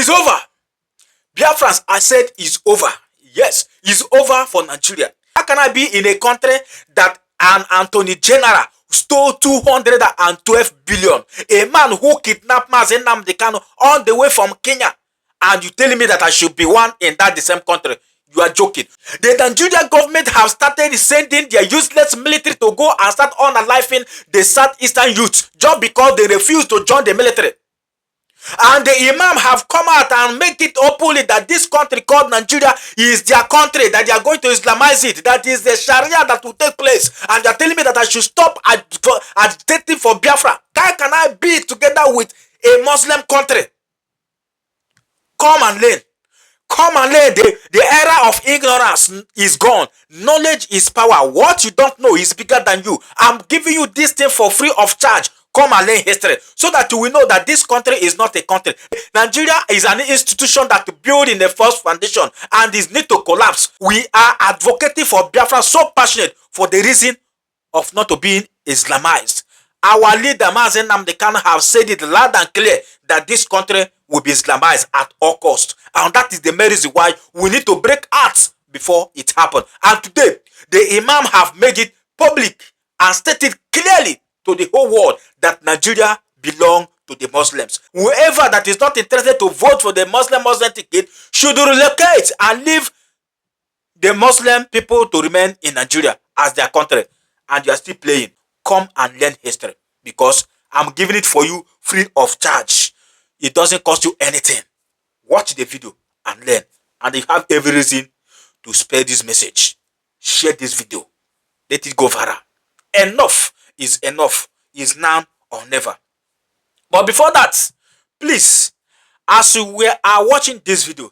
It's over. Biafrans, I said it's over. Yes, it's over for Nigeria. How can I be in a country that an Anthony General stole 212 billion? A man who kidnapped Nnamdi Kanu all the way from Kenya. And you telling me that I should be one in that the same country? You are joking. The Nigerian government have started sending their useless military to go and start unaliving the southeastern youth just because they refuse to join the military. And the Imam have come out and make it openly that this country called Nigeria is their country, that they are going to Islamize it, that is the Sharia that will take place. And they are telling me that I should stop agitating for Biafra. How can I be together with a Muslim country? Come and learn. Come and learn. The era of ignorance is gone. Knowledge is power. What you don't know is bigger than you. I'm giving you this thing for free of charge. Come and learn history so that you will know that this country is not a country. Nigeria is an institution that built in the first foundation and is need to collapse. We are advocating for Biafra so passionate for the reason of not to being Islamized. Our leader, Nnamdi Kanu, have said it loud and clear that this country will be Islamized at all costs. And that is the main reason why we need to break out before it happens. And today, the Imam have made it public and stated clearly to the whole world that Nigeria belongs to the Muslims. Whoever that is not interested to vote for the Muslim ticket should relocate and leave the Muslim people to remain in Nigeria as their country. And you are still playing. Come and learn history because I'm giving it for you free of charge. It doesn't cost you anything. Watch the video and learn. And you have every reason to spread this message. Share this video. Let it go viral. Enough is enough. Is now or never. But before that, please, as you are watching this video,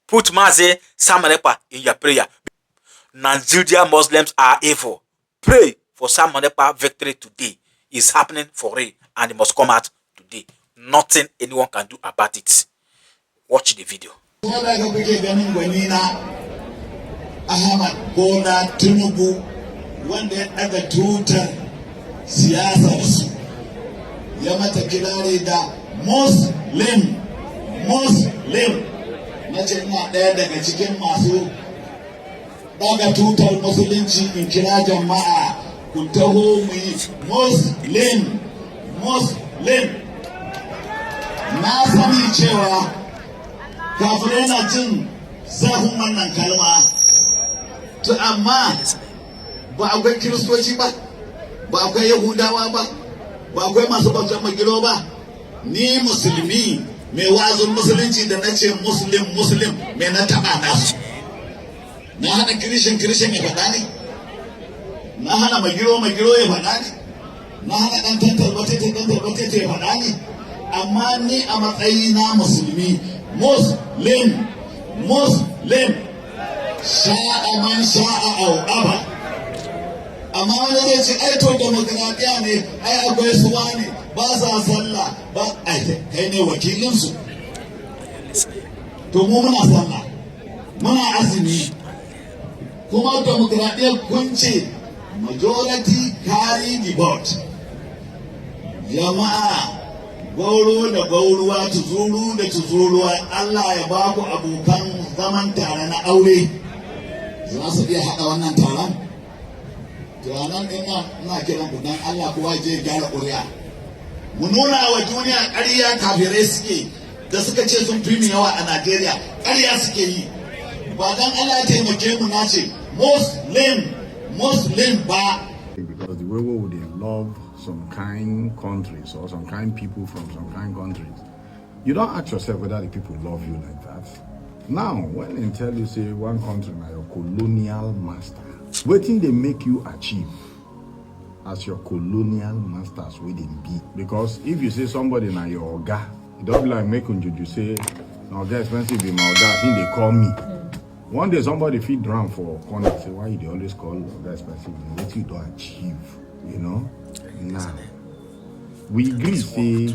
put Mazi Samanepa in your prayer. Nigerian Muslims are evil. Pray for Samanepa victory today. It's happening for real and it must come out today. Nothing anyone can do about it. Watch the video. Wanda ya daga tutar siyasarsu ya mata kirari da Muslim na ce ina ɗaya daga cikin masu daga tutar musulunci in kira jama'a ku taho mu yi Muslim na sani cewa kafirai na jin zafin wannan kalma to amma ba akwai kiristoci ba akwai yahudawa ba akwai masu bautar magiro ba ni musulmi mai wazin musulunci da nace muslim mai na taba nasu na hana kirishin ya faɗa ne na hana magiro ya faɗa ne na hana ɗan tantar batete ya faɗa ne amma ni a matsayi na musulmi muslim sha'a man sha'a au aba amma wani zai ce ai to demokradiya ne ai akwai suwa ne ba sa sallah ba ai kai ne wakilinsu to mu muna sallah muna azumi kuma demokradiya kun ce majority carry the vote jama'a gauro da gauruwa tuzuru da tuzuruwa Allah ya ba ku abokan zaman tare na aure za su iya haɗa wannan taron ranar ina kiran ku dan Allah kowa je gyara ƙuri'a mu nuna wa duniya ƙarya kafirai suke da suka ce sun fi yawa a Najeriya ƙarya suke yi ba dan Allah ya taimake mu na ce Muslim ba. Because the way would they love some kind countries or some kind people from some kind countries, you don't ask yourself whether the people love you like that. Now, when they tell you say one country now your colonial master, waiting they make you achieve as your colonial masters waiting be. Because if you say somebody now your oga, it don't be like making you say, no, they're expensive be my oga, I think they call me. One day somebody feed drown for a corner, say why you always call oga expensive? What you don't achieve, you know? Now, we agree say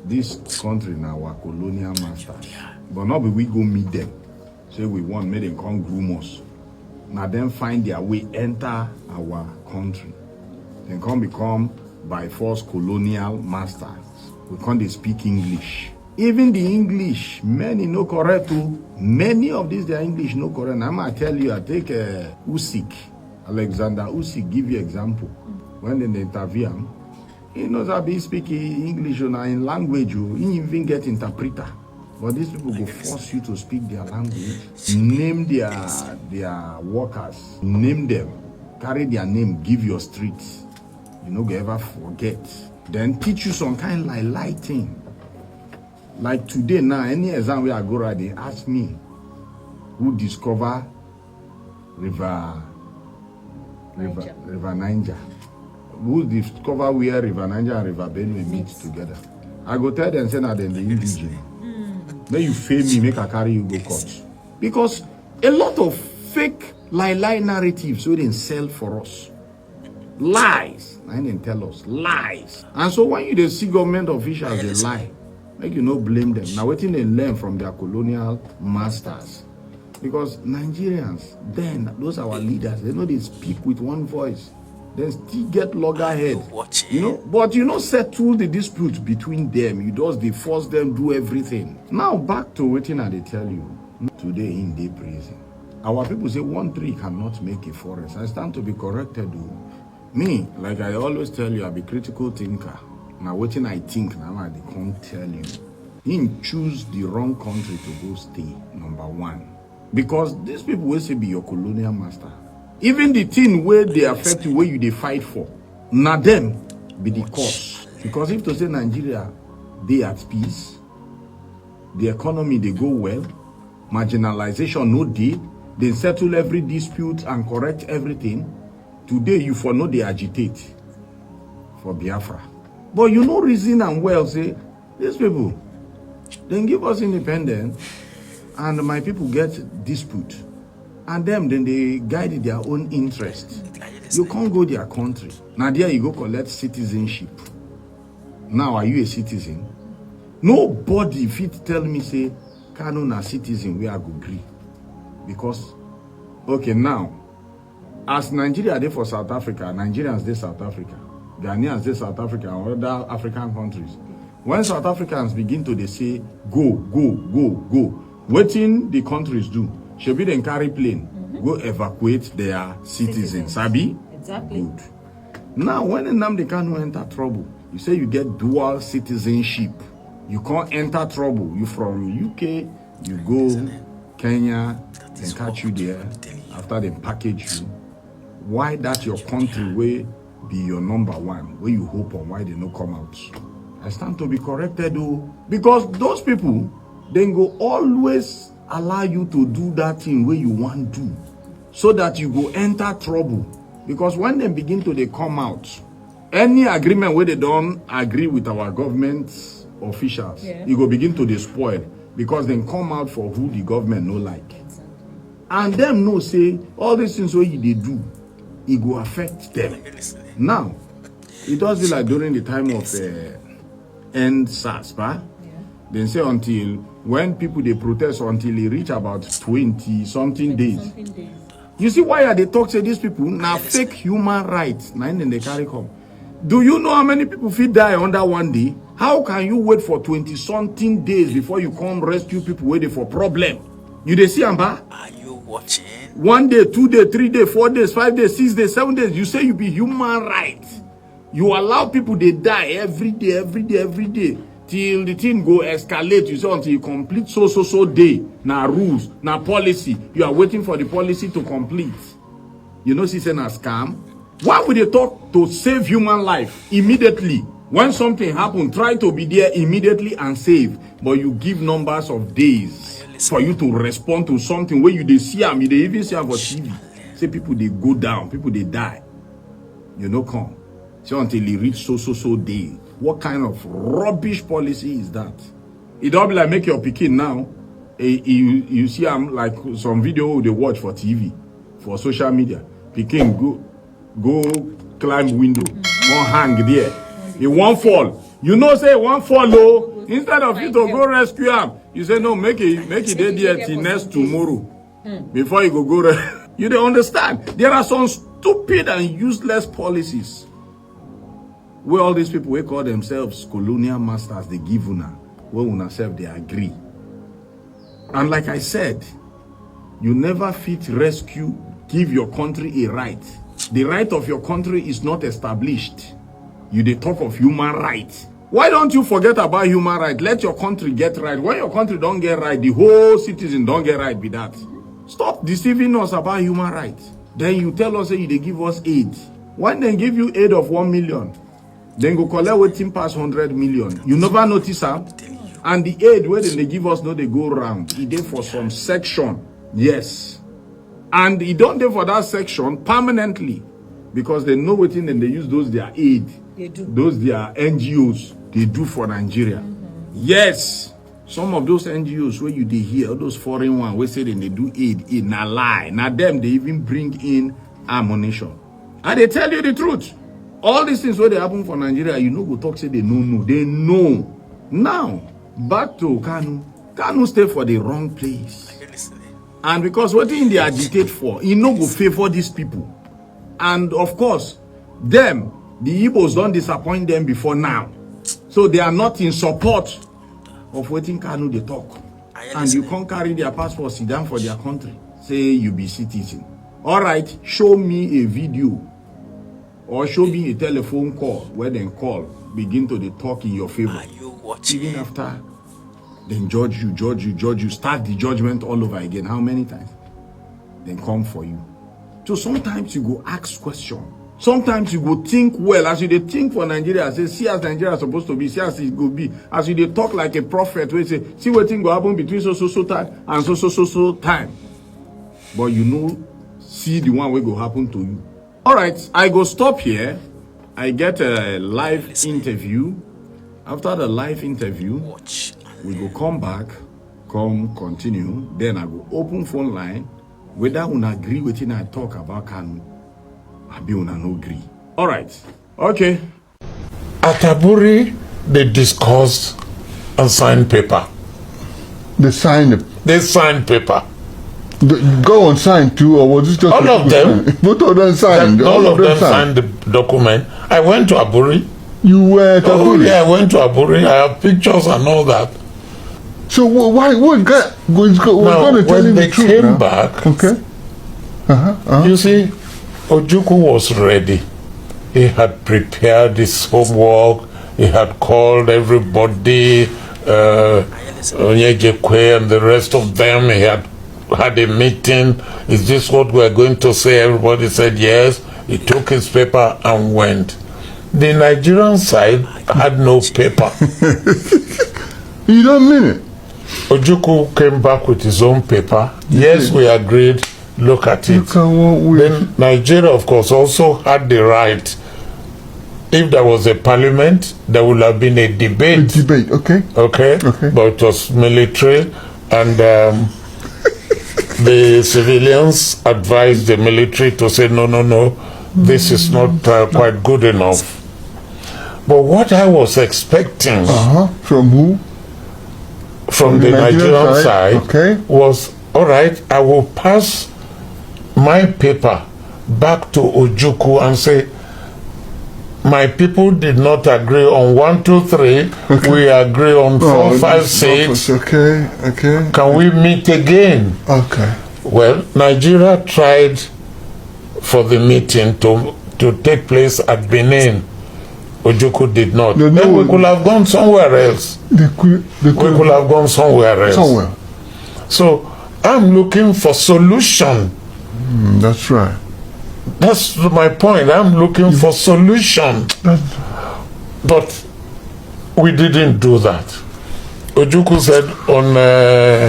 this country now our colonial masters, but not be we go meet them. Say we want make them come groom us. Now then find their way enter our country. Then come become by force colonial masters. We can't they speak English. Even the English, many no correct too. Many of these, their English no correct. I'm going to tell you, I take Usyk, Alexander Usyk, give you example. When they interview him, he knows how to speak English in language. He even get interpreter. But these people go force you to speak their language. Name their workers. Name them. Carry their name. Give your streets. You no go ever forget. Then teach you some kind of light thing. Like today now, any exam where I go right, they ask me who discover River Niger. Who discover where River Niger and River Benue meet together. I go tell them, say now then the indigenous. Then you fail me, make a carry you go court. Because a lot of fake lie narratives so they sell for us. Lies. I didn't tell us. Lies. And so when you see government officials, they lie. Make you no blame them. Now waiting they learn from their colonial masters. Because Nigerians, then those are our leaders, they know they speak with one voice. Then still get loggerhead. You know, but you know, settle the dispute between them. You just they force them do everything. Now back to waiting and they tell you today in the prison. Our people say one tree cannot make a forest. I stand to be corrected. Me, like I always tell you, I be critical thinker. Now waiting I think now I can't tell you. He choose the wrong country to go stay, number one. Because these people will say be your colonial master. Even the thing where they affect you, where you they fight for, now them be the cause. Because if to say Nigeria, they at peace, the economy they go well, marginalization no deal, they settle every dispute and correct everything. Today you for no they agitate for Biafra. But you know reason and well say, these people, then give us independence and my people get dispute. And them, then they guide their own interest. You can't go their country. Now there you go collect citizenship. Now are you a citizen? Nobody fit tell me say, Kanu na citizen where I go agree. Because, okay now, as Nigeria they for South Africa, Nigerians they South Africa, Ghanaians they South Africa and other African countries. When South Africans begin to they say, go, waiting the countries do. Should be then carry plane, go evacuate their citizens. Sabi? Exactly. Good. Now, when Nnamdi Kanu enter trouble, you say you get dual citizenship. You can't enter trouble. You from UK, you go Kenya, then catch you there. After they package you, why that your country will be your number one? Where you hope on why they no come out? I stand to be corrected though, because those people then go always allow you to do that thing where you want to, so that you go enter trouble. Because when they begin to they come out, any agreement where they don't agree with our government officials, you go begin to they spoil, because they come out for who the government no like. Exactly. And them no say all these things where they do, it go affect them. Now, it does be like during the time of end SARS, then say until when people they protest until they reach about 20 something days. You see why are they talk to these people now fake human rights? Now then they carry come. Do you know how many people feel die under one day? How can you wait for 20 something days before you come rescue people waiting for problem? You they see Amba? Are you watching? 1 day, 2 days, 3 days, 4 days, 5 days, 6 days, 7 days. You say you be human rights. You allow people they die every day. Till the thing go escalate, you say until you complete so day. Now rules, now policy. You are waiting for the policy to complete. You know, it's a scam. Why would they talk to save human life immediately? When something happen, try to be there immediately and save. But you give numbers of days for you to respond to something where you they see them, you they even see them for TV. Say people they go down, people they die. You know, come. So until they reach so day. What kind of rubbish policy is that? It don't be like make your pikin now. You see them like some video they watch for TV, for social media. Pikin go climb window, won't hang there. It won't fall. You know say it won't fall low. Instead of you to go rescue him, you say no, make it there till next tomorrow. Before you go you don't understand. There are some stupid and useless policies where all these people who call themselves colonial masters, they give una. when una self they agree. And like I said, you never fit rescue, give your country a right. The right of your country is not established. You dey talk of human rights. Why don't you forget about human rights? Let your country get right. When your country don't get right, the whole citizen don't get right be that. Stop deceiving us about human rights. Then you tell us that they give us aid. When they give you aid of 1 million, then go collect waiting past 100 million. You never notice that? And the aid where they give us, no, they go round. It dey for some section. Yes. And it don't dey for that section permanently. Because they know what in and they use those their aid. They do. Those their NGOs they do for Nigeria. Yes. Some of those NGOs where you they hear, those foreign ones where say they do aid in a lie. Now them they even bring in ammunition. And they tell you the truth. All these things where they happen for Nigeria, you know go talk say they know. They know. Now, back to Kanu. Kanu stay for the wrong place. And because what they agitate for, he no go favor these people. And of course, them, the Igbos don't disappoint them before now. So they are not in support of waiting Kanu they talk. And you can't carry their passport, sit down for their country. Say you be citizen. All right, show me a video or show me a telephone call where they call, begin to they talk in your favor. Are you watching? Even after, then judge you, start the judgment all over again. How many times? Then come for you. So sometimes you go ask questions. Sometimes you go think well. As you they think for Nigeria, say, see as Nigeria is supposed to be, see as it go be. As you they talk like a prophet, we say, see what thing go happen between so time and so time. But you know, see the one way go happen to you. All right, I go stop here. I get a live interview. After the live interview, we go come back, continue. Then I go open phone line. Whether una agree with it, I talk about Kanu. I be una no agree. All right. Okay. At Aburi, they discussed and signed paper. They signed it. They signed paper. Go on sign too, or was it just all of them? Both of them signed. All of them signed the document. I went to Aburi. You were at Aburi? Yeah, I went to Aburi. I have pictures and all that. So why? What guy was going to tell you the truth? When they came back, okay. You see, Ojukwu was ready. He had prepared his homework. He had called everybody, Onyejekwe and the rest of them. He had a meeting. Is this what we're going to say? Everybody said yes. He took his paper and went. The Nigerian side had no paper. You don't mean it? Ojukwu came back with his own paper. Yes, we agreed. Look at it. Then Nigeria, of course, also had the right. If there was a parliament, there would have been a debate. A debate, okay. Okay. But it was military, and the civilians advised the military to say, no, this is not quite good enough. But what I was expecting from who? From the Nigerian side okay. Was, all right, I will pass my paper back to Ojukwu and say, my people did not agree on 1, 2, 3. Okay. We agree on 4, 5, 6. Okay. Can we meet again? Okay. Well, Nigeria tried for the meeting to take place at Benin. Ojukwu did not. Then we could have gone somewhere else. We could have gone somewhere else. So I'm looking for solution. That's right. That's my point. I'm looking for solution. But we didn't do that. Ojukwu said on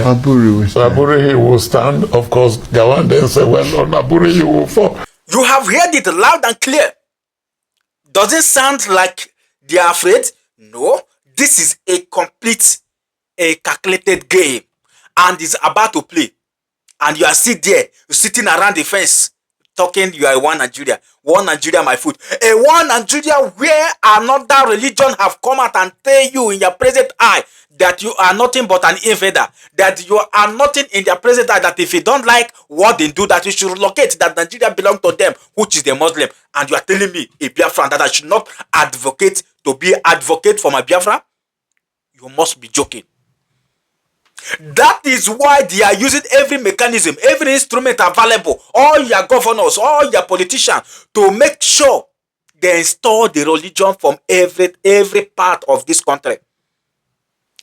Aburi he will stand. Of course, Gawan then said, well, on Aburi he will fall. You have heard it loud and clear. Does it sound like they are afraid? No. This is a calculated game. And it's about to play. And you are sitting around the fence, talking you are one Nigeria. One Nigeria, my foot. A one Nigeria where another religion have come out and tell you in your present eye that you are nothing but an infidel. That you are nothing in their present eye. That if you don't like what they do, that you should relocate. That Nigeria belongs to them, which is the Muslim. And you are telling me, a Biafran, that I should not advocate to be advocate for my Biafra? You must be joking. That is why they are using every mechanism, every instrument available, all your governors, all your politicians, to make sure they install the religion from every part of this country.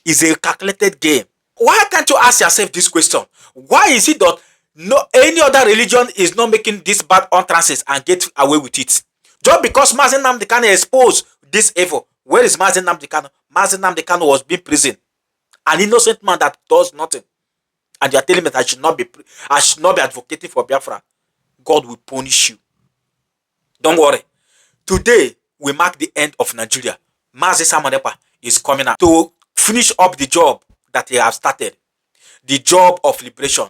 It's a calculated game. Why can't you ask yourself this question? Why is it that no any other religion is not making these bad utterances and get away with it? Just because Mazi Nnamdi Kanu exposed this evil. Where is Mazi Nnamdi Kanu? Mazi Nnamdi Kanu was being prison. An innocent man that does nothing. And you are telling me that I should not be advocating for Biafra. God will punish you. Don't worry. Today we mark the end of Nigeria. Mazi Samonepa is coming out to finish up the job that he has started. The job of liberation.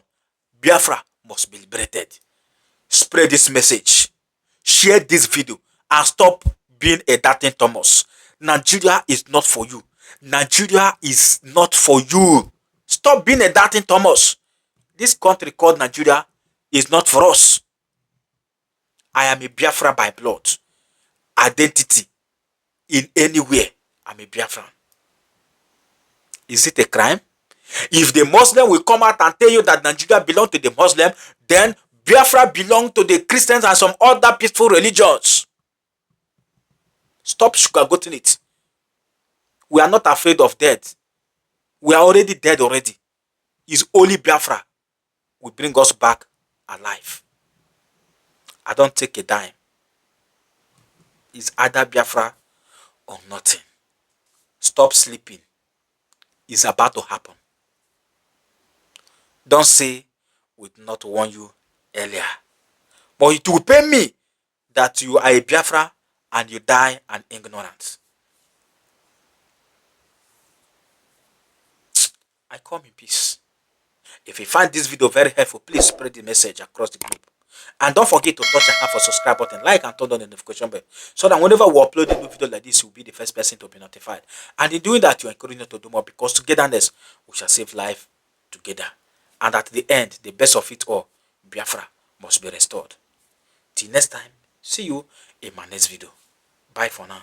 Biafra must be liberated. Spread this message. Share this video and stop being a Datin Thomas. Nigeria is not for you. Nigeria is not for you. Stop being a Datin Thomas. This country called Nigeria is not for us. I am a Biafra by blood. Identity. In anywhere, I'm a Biafran. Is it a crime? If the Muslim will come out and tell you that Nigeria belongs to the Muslim, then Biafra belongs to the Christians and some other peaceful religions. Stop sugarcoating it. We are not afraid of death. We are already dead already. It's only Biafra will bring us back alive. I don't take a dime. It's either Biafra or nothing. Stop sleeping. It's about to happen. Don't say we did not warn you earlier. But it will pain me that you are a Biafra and you die an ignorant. I come in peace. If you find this video very helpful, please spread the message across the group. And don't forget to touch the hand for subscribe button, like and turn on the notification bell, so that whenever we upload a new video like this, you'll be the first person to be notified. And in doing that, you're encouraging us to do more, because togetherness, we shall save life together. And at the end, the best of it all, Biafra must be restored. Till next time, see you in my next video. Bye for now.